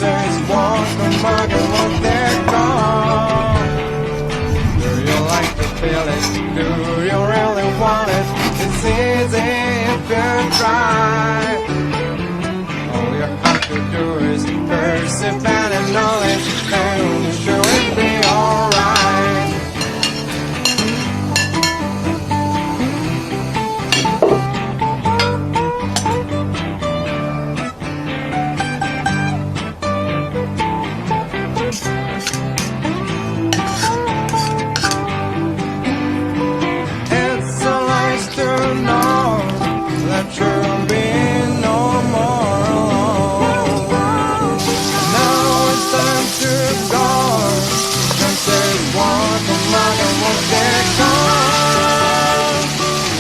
Chances walk among what they're called. Do you like to feel it? Do you really want it? It's easy if you try. All you have to do is persevere and knowledge, and I'm sure it'll be alright. It's so nice to know that you'll be no more alone. Now it's time to go. Chances walk among and won't get gone.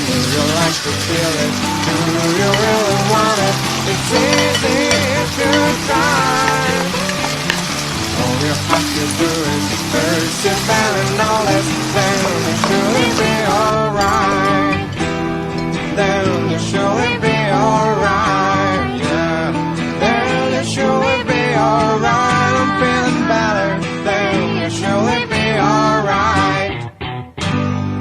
Do you like to feel it? Do you really want it? It's easy if you try. All you have to do is persevere and know